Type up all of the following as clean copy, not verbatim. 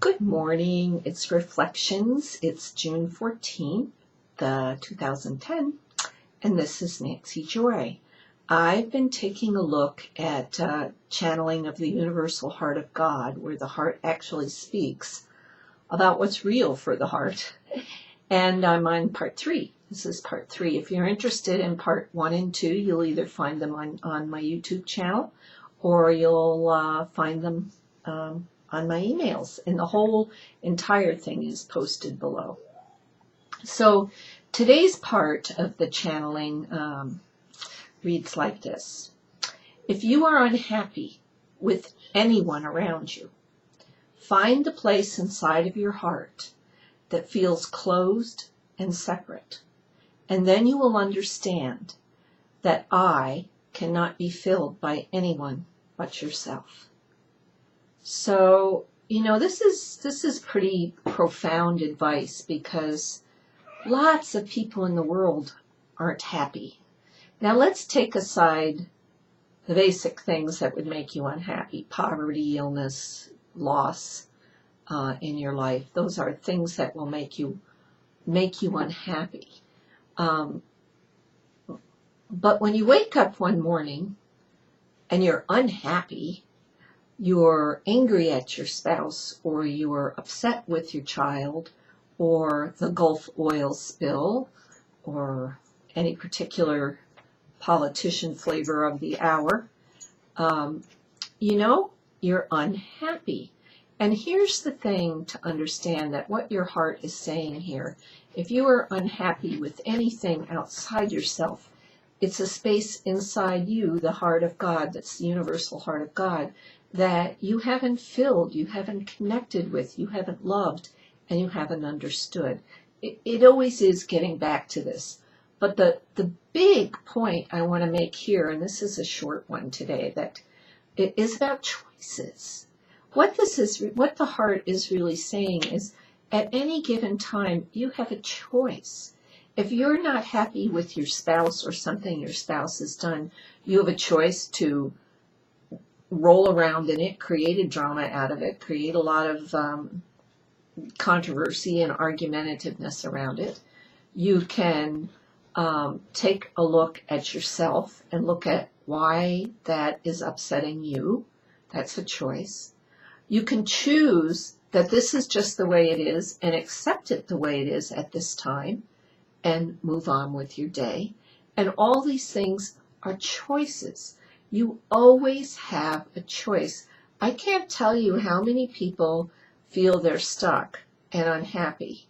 Good morning. It's Reflections. It's June 14th, 2010, and this is Nancy Joy. I've been taking a look at channeling of the universal heart of God, where the heart actually speaks about what's real for the heart. And I'm on part 3. This is part 3. If you're interested in part 1 and 2, you'll either find them on my YouTube channel, or you'll find them on my emails, and the whole entire thing is posted below. So today's part of the channeling reads like this. If you are unhappy with anyone around you, find the place inside of your heart that feels closed and separate, and then you will understand that I cannot be filled by anyone but yourself. So, this is pretty profound advice, because lots of people in the world aren't happy. Now let's take aside the basic things that would make you unhappy: poverty, illness, loss in your life. Those are things that will make you unhappy. But when you wake up one morning and you're unhappy, you're angry at your spouse, or you're upset with your child, or the Gulf oil spill, or any particular politician flavor of the hour, you're unhappy. And here's the thing to understand, that what your heart is saying here: if you are unhappy with anything outside yourself, it's a space inside you, the heart of God, that's the universal heart of God, that you haven't filled, you haven't connected with, you haven't loved, and you haven't understood. It always is getting back to this. But the big point I want to make here, and this is a short one today, that it is about choices. What the heart is really saying is, at any given time, you have a choice. If you're not happy with your spouse or something your spouse has done, you have a choice to roll around in it, create a drama out of it, create a lot of controversy and argumentativeness around it. You can take a look at yourself and look at why that is upsetting you. That's a choice. You can choose that this is just the way it is and accept it the way it is at this time and move on with your day. And all these things are choices. You always have a choice. I can't tell you how many people feel they're stuck and unhappy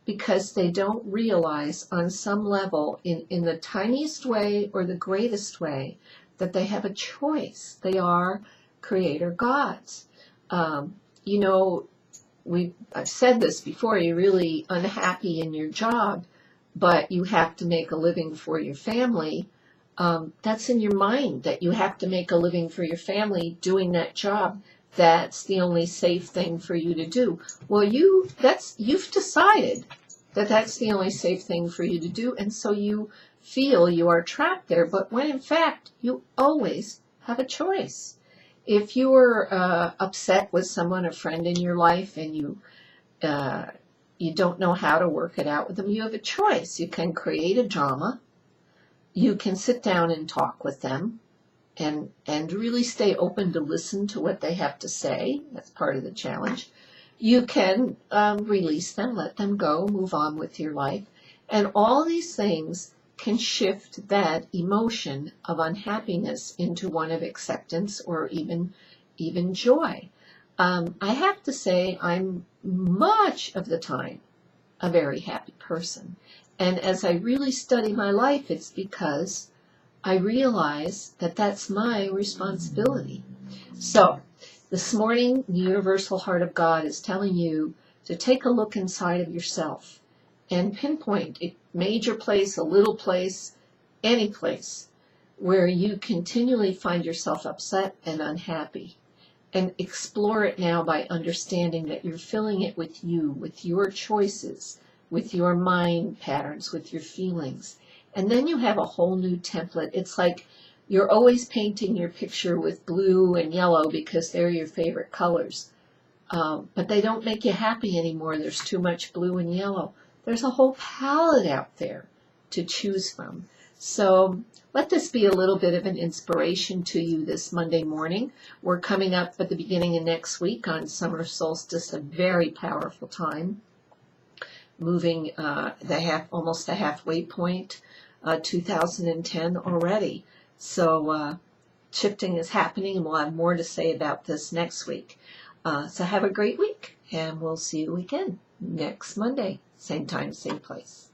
because they don't realize on some level, in the tiniest way or the greatest way, that they have a choice. They are creator gods. I've said this before, you're really unhappy in your job, but you have to make a living for your family. That's in your mind, that you have to make a living for your family doing that job. That's the only safe thing for you to do. Well, you've decided that that's the only safe thing for you to do, and so you feel you are trapped there. But when in fact you always have a choice. If you are upset with someone, a friend in your life, and you don't know how to work it out with them, you have a choice. You can create a drama. You can sit down and talk with them and really stay open to listen to what they have to say. That's part of the challenge. You can release them, let them go, move on with your life. And all these things can shift that emotion of unhappiness into one of acceptance or even joy. I have to say, I'm much of the time a very happy person. And as I really study my life, it's because I realize that that's my responsibility. So this morning, the universal heart of God is telling you to take a look inside of yourself and pinpoint a major place, a little place, any place where you continually find yourself upset and unhappy. And explore it now by understanding that you're filling it with you, with your choices, with your mind patterns, with your feelings. And then you have a whole new template. It's like you're always painting your picture with blue and yellow because they're your favorite colors. but they don't make you happy anymore. There's too much blue and yellow. There's a whole palette out there to choose from. So let this be a little bit of an inspiration to you this Monday morning. We're coming up at the beginning of next week on summer solstice, a very powerful time, moving almost a halfway point, 2010 already. So shifting is happening, and we'll have more to say about this next week. So have a great week, and we'll see you again next Monday, same time, same place.